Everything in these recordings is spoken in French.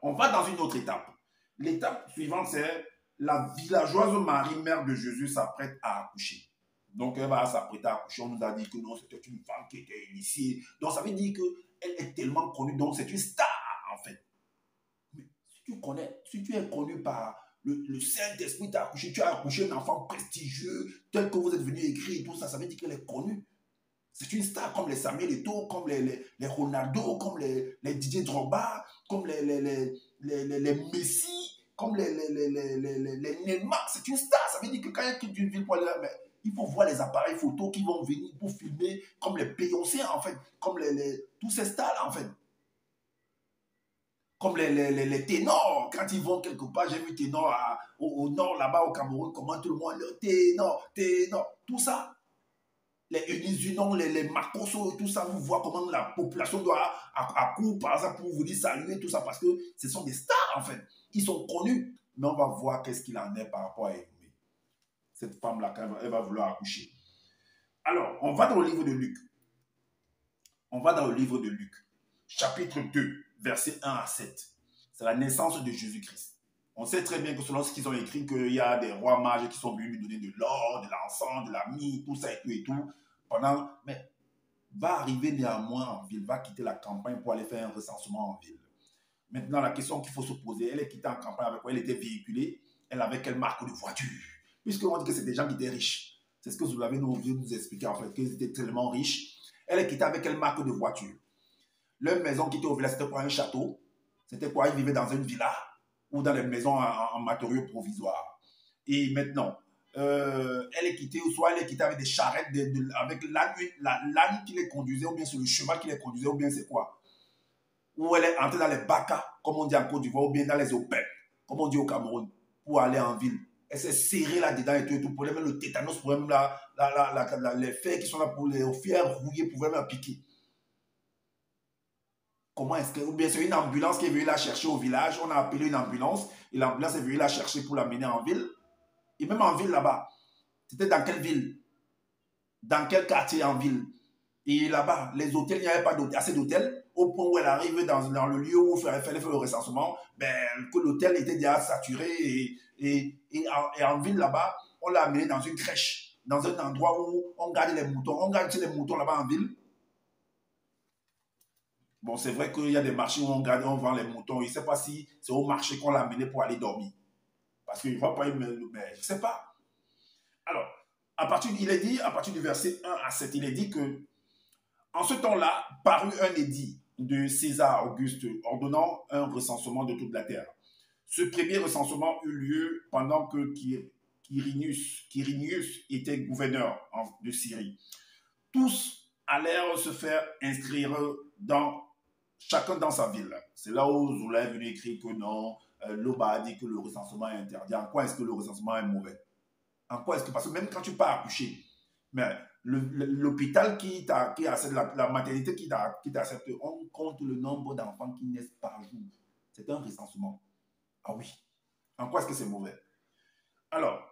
On va dans une autre étape. L'étape suivante, c'est la villageoise Marie, mère de Jésus, s'apprête à accoucher. Donc, elle va s'apprêter à accoucher. On nous a dit que non, c'était une femme qui était initiée. Donc, ça veut dire qu'elle est tellement connue. Donc, c'est une star, en fait. Mais si tu es connu par le Saint-Esprit, tu as accouché un enfant prestigieux, tel que vous êtes venu écrire et tout ça, ça veut dire qu'elle est connue. C'est une star comme les Samuel Eto'o, comme les Ronaldo, comme les Didier Drogba, comme les Messi, comme les Neymar. C'est une star. Ça veut dire que quand il quitte une ville pour aller là, il faut voir les appareils photos qui vont venir pour filmer, comme les Beyoncé en fait, comme tous ces stars en fait. Comme les ténors, quand ils vont quelque part, j'ai vu ténor au nord, là-bas au Cameroun, comment tout le monde, le ténor, tout ça. Les Unisunon, les Makoso et tout ça, vous voyez comment la population doit accourir par exemple pour vous dire saluer, tout ça, parce que ce sont des stars en fait. Ils sont connus, mais on va voir qu'est-ce qu'il en est par rapport à Hénoumé. Cette femme-là, elle va vouloir accoucher. Alors, on va dans le livre de Luc. On va dans le livre de Luc, chapitre 2, versets 1 à 7. C'est la naissance de Jésus-Christ. On sait très bien que selon ce qu'ils ont écrit, qu'il y a des rois mages qui sont venus lui donner de l'or, de l'encens, de la myrrhe, tout ça et tout. Mais va arriver néanmoins en ville, va quitter la campagne pour aller faire un recensement en ville. Maintenant, la question qu'il faut se poser, elle est quittée en campagne avec quoi? Elle était véhiculée, elle avait quelle marque de voiture? Puisqu'on dit que c'est des gens qui étaient riches. C'est ce que vous l'avez nous expliqué en fait, qu'ils étaient tellement riches. Elle est quittée avec quelle marque de voiture? Leur maison qui était au village, c'était quoi? Un château? C'était quoi? Ils vivaient dans une villa ou dans les maisons en matériaux provisoires. Et maintenant, elle est quittée, ou soit elle est quittée avec des charrettes, avec l'âne qui les conduisait, ou bien c'est le cheval qui les conduisait, ou bien c'est quoi? Ou elle est entrée dans les bacas, comme on dit en Côte d'Ivoire, ou bien dans les opèques, comme on dit au Cameroun, pour aller en ville. Elle s'est serrée là-dedans et tout, pour même le tétanos, pour même les fers qui sont là pour les fers rouillés, pour même la piquer. Comment est-ce que... Ou bien c'est une ambulance qui est venue la chercher au village, on a appelé une ambulance, et l'ambulance est venue la chercher pour l'amener en ville. Et même en ville là-bas, c'était dans quelle ville? Dans quel quartier en ville? Et là-bas, les hôtels, il n'y avait pas assez d'hôtels, au point où elle arrive dans le lieu où il fallait faire le recensement, que l'hôtel était déjà saturé. Et en ville là-bas, on l'a amené dans une crèche, dans un endroit où on garde les moutons. On garde les moutons là-bas en ville. Bon, c'est vrai qu'il y a des marchés où on vend les moutons. Il ne sait pas si c'est au marché qu'on l'a amené pour aller dormir. Parce qu'il ne va pas, mais je ne sais pas. Alors, il est dit, à partir du verset 1 à 7, il est dit que en ce temps-là, parut un édit de César Auguste ordonnant un recensement de toute la terre. Ce premier recensement eut lieu pendant que Quirinius était gouverneur de Syrie. Tous allèrent se faire inscrire chacun dans sa ville. C'est là où Zoula est venu écrire que non, Loba a dit que le recensement est interdit. En quoi est-ce que le recensement est mauvais? En quoi est-ce que, parce que même quand tu pars accoucher, mais l'hôpital qui accepte, la maternité qui t'accepte, on compte le nombre d'enfants qui naissent par jour. C'est un recensement. Ah oui. En quoi est-ce que c'est mauvais? Alors,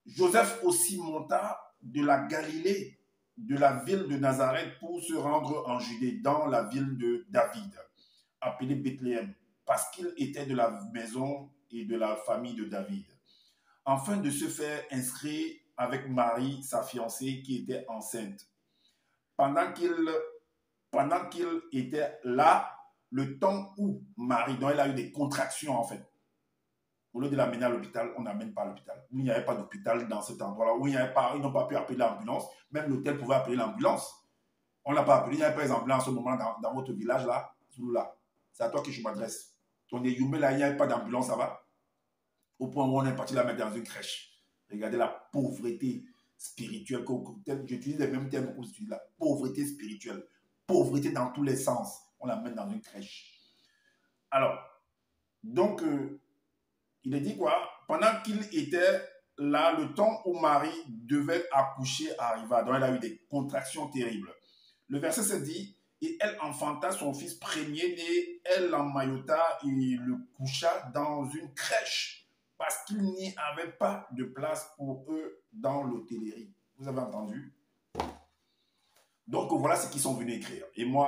Joseph aussi monta de la Galilée, de la ville de Nazareth, pour se rendre en Judée, dans la ville de David, appelée Bethléem, parce qu'il était de la maison et de la famille de David, afin de se faire inscrire avec Marie, sa fiancée, qui était enceinte. Pendant qu'il était là, le temps où Marie, dont elle a eu des contractions en fait, au lieu de l'amener à l'hôpital, on n'amène pas à l'hôpital. Il n'y avait pas d'hôpital dans cet endroit-là, où ils n'ont pas pu appeler l'ambulance. Même l'hôtel pouvait appeler l'ambulance. On ne l'a pas appelé. Il n'y avait pas d'ambulance en ce moment dans votre village là. C'est à toi que je m'adresse. Ton Yumé là, il n'y avait pas d'ambulance, ça va? Au point où on est parti la mettre dans une crèche. Regardez la pauvreté spirituelle. J'utilise les mêmes termes que vous utilisez. La pauvreté spirituelle. Pauvreté dans tous les sens. On la met dans une crèche. Alors, donc, il est dit quoi? Pendant qu'il était là, le temps où Marie devait accoucher arriva. Donc, elle a eu des contractions terribles. Le verset se dit, et elle enfanta son fils premier-né, elle l'emmaillota et le coucha dans une crèche, parce qu'il n'y avait pas de place pour eux dans l'hôtellerie. Vous avez entendu? Donc, voilà ce qu'ils sont venus écrire. Et moi,